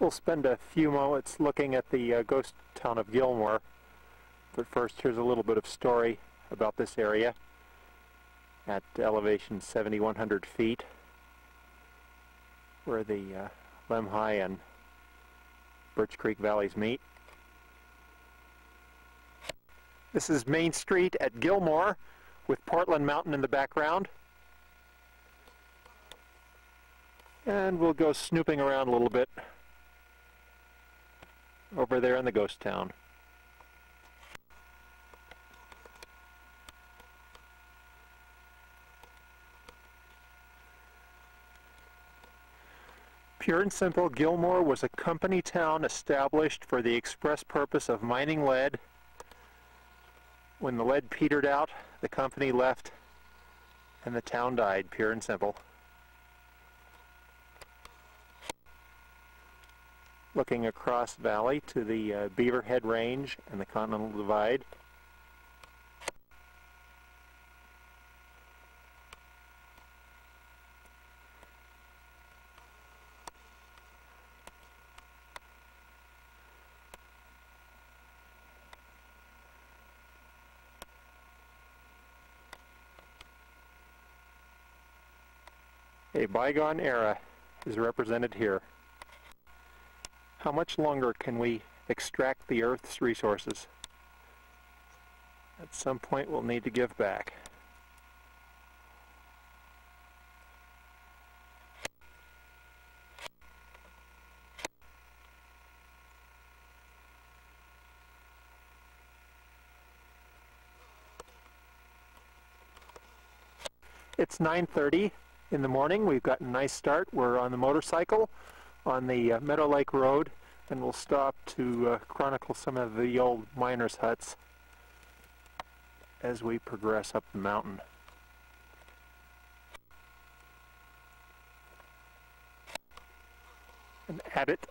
We'll spend a few moments looking at the ghost town of Gilmore, but first here's a little bit of story about this area at elevation 7,100 feet, where the Lemhi and Birch Creek valleys meet. This is Main Street at Gilmore with Portland Mountain in the background. And we'll go snooping around a little bit over there in the ghost town. Pure and simple, Gilmore was a company town established for the express purpose of mining lead. When the lead petered out, the company left and the town died, pure and simple. Looking across valley to the Beaverhead Range and the Continental Divide. A bygone era is represented here. How much longer can we extract the Earth's resources? At some point we'll need to give back. It's 9:30 in the morning. We've got a nice start. We're on the motorcycle on the Meadow Lake Road, and we'll stop to chronicle some of the old miners' huts as we progress up the mountain. And at it,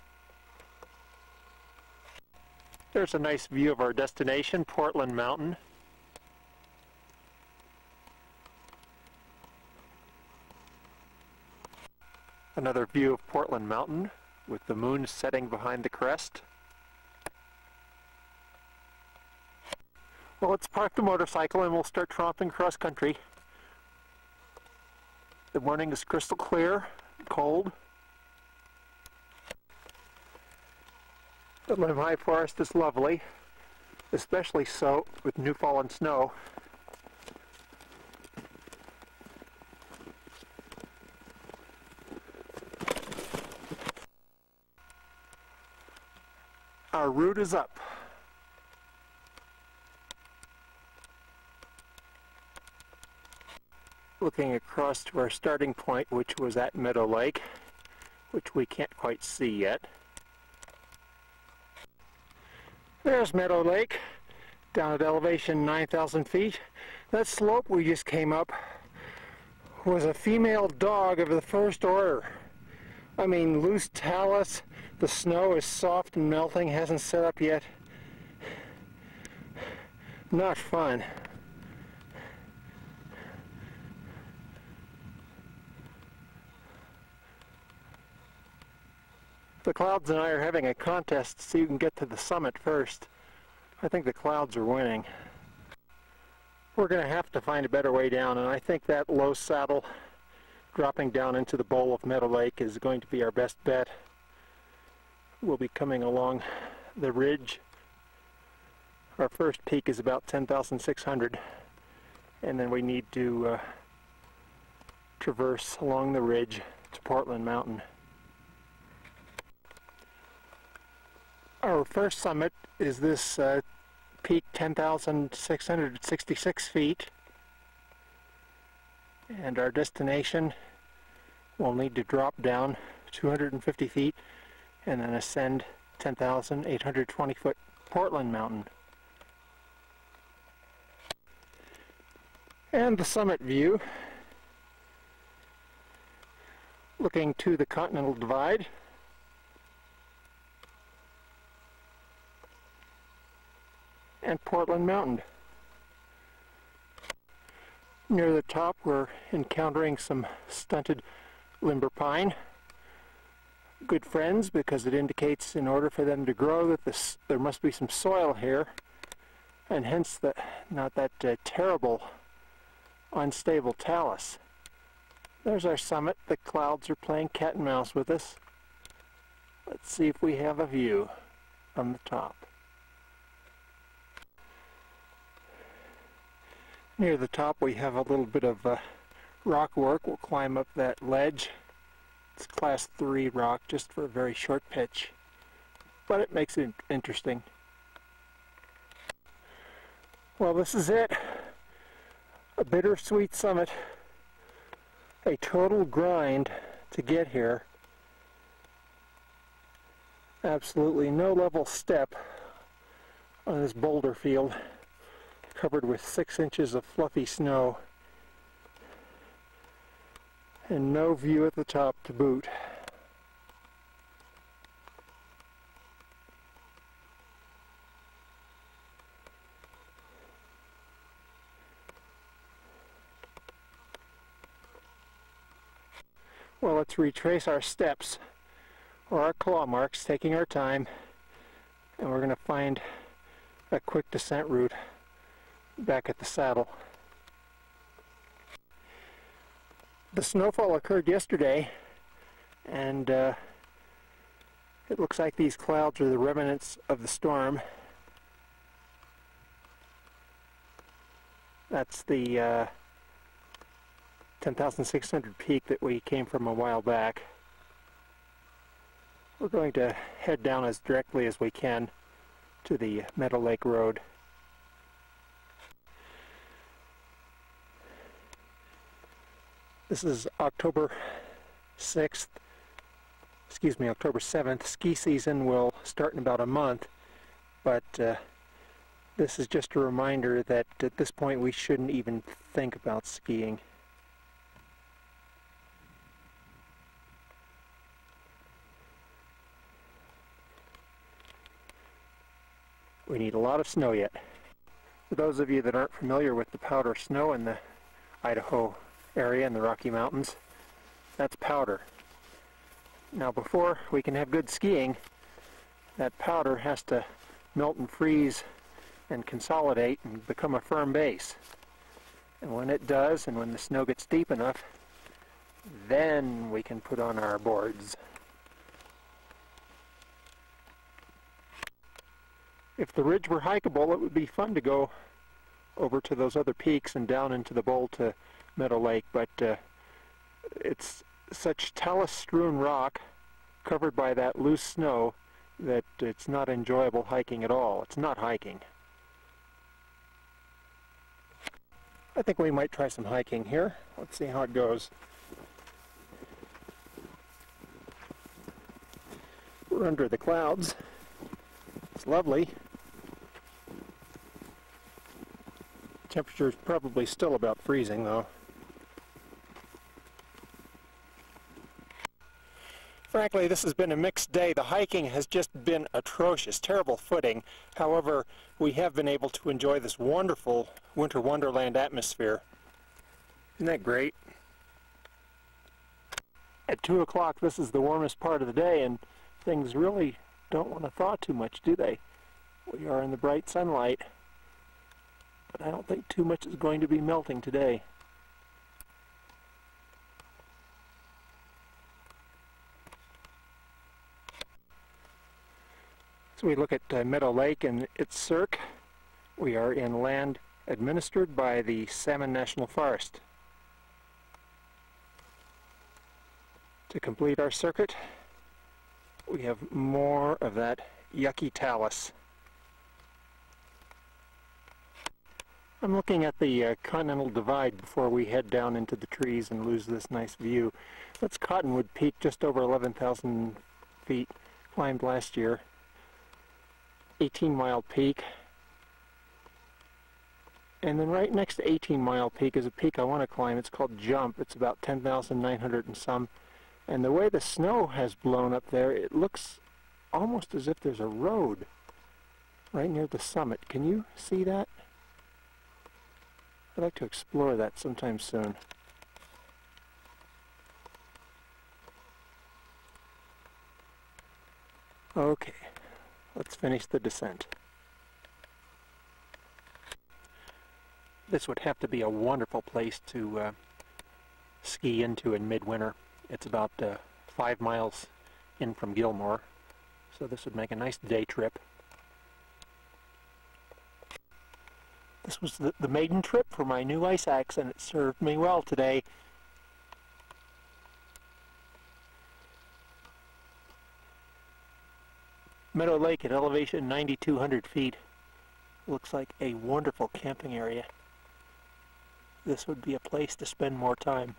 there's a nice view of our destination, Portland Mountain. Another view of Portland Mountain with the moon setting behind the crest. Well, let's park the motorcycle and we'll start tromping cross country. The morning is crystal clear, cold. The Lemhi forest is lovely, especially so with new fallen snow. Our route is up. Looking across to our starting point, which was at Meadow Lake, which we can't quite see yet. There's Meadow Lake, down at elevation 9,000 feet. That slope we just came up was a female dog of the first order. I mean, loose talus. The snow is soft and melting, hasn't set up yet. Not fun. The clouds and I are having a contest to see who can get to the summit first. I think the clouds are winning. We're going to have to find a better way down, and I think that low saddle dropping down into the bowl of Meadow Lake is going to be our best bet. We'll be coming along the ridge. Our first peak is about 10,600, and then we need to traverse along the ridge to Portland Mountain. Our first summit is this peak, 10,666 feet, and our destination will need to drop down 250 feet and then ascend 10,820 foot Portland Mountain. And the summit view, looking to the Continental Divide. And Portland Mountain. Near the top we're encountering some stunted limber pine. good friends because it indicates in order for them to grow that there must be some soil here, and hence not that terrible unstable talus. There's our summit. The clouds are playing cat and mouse with us. Let's see if we have a view from the top. Near the top we have a little bit of rock work. We'll climb up that ledge. It's class 3 rock, just for a very short pitch, but it makes it interesting. Well, this is it. A bittersweet summit. A total grind to get here. Absolutely no level step on this boulder field, covered with 6 inches of fluffy snow, and no view at the top to boot. Well, let's retrace our steps, or our claw marks, taking our time, and we're going to find a quick descent route back at the saddle. The snowfall occurred yesterday, and it looks like these clouds are the remnants of the storm. That's the 10,600 peak that we came from a while back. We're going to head down as directly as we can to the Meadow Lake Road. This is October 7th. Ski season will start in about a month, but this is just a reminder that at this point we shouldn't even think about skiing. We need a lot of snow yet. For those of you that aren't familiar with the powder snow in the Idaho area in the Rocky Mountains, that's powder. Now, before we can have good skiing, that powder has to melt and freeze and consolidate and become a firm base. And when it does, and when the snow gets deep enough, then we can put on our boards. If the ridge were hikeable, it would be fun to go over to those other peaks and down into the bowl to Meadow Lake, but it's such talus-strewn rock covered by that loose snow that it's not enjoyable hiking at all. It's not hiking. I think we might try some hiking here. Let's see how it goes. We're under the clouds. It's lovely. Temperature's probably still about freezing though. Frankly, this has been a mixed day. The hiking has just been atrocious, terrible footing. However, we have been able to enjoy this wonderful winter wonderland atmosphere. Isn't that great? At 2 o'clock, this is the warmest part of the day, and things really don't want to thaw too much, do they? We are in the bright sunlight, but I don't think too much is going to be melting today. So we look at Meadow Lake and its cirque. We are in land administered by the Salmon National Forest. To complete our circuit, we have more of that yucky talus. I'm looking at the Continental Divide before we head down into the trees and lose this nice view. That's Cottonwood Peak, just over 11,000 feet, climbed last year. 18-mile peak. And then right next to 18-mile peak is a peak I want to climb. It's called Jump. It's about 10,900 and some. And the way the snow has blown up there, it looks almost as if there's a road right near the summit. Can you see that? I'd like to explore that sometime soon. Okay, let's finish the descent. This would have to be a wonderful place to ski into in midwinter. It's about 5 miles in from Gilmore, so this would make a nice day trip. This was the maiden trip for my new ice axe, and it served me well today. Meadow Lake at elevation 9,200 feet. Looks like a wonderful camping area. This would be a place to spend more time.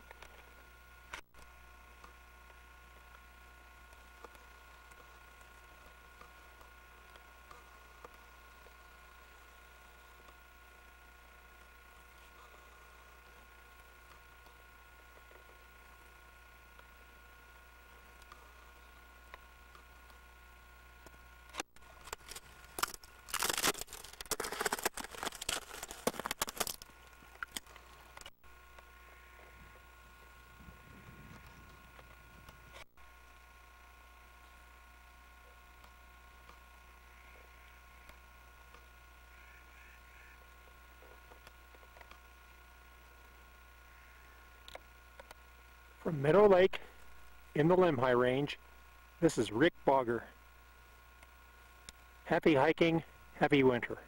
From Meadow Lake in the Lemhi Range, this is Rick Bogger. Happy hiking, happy winter.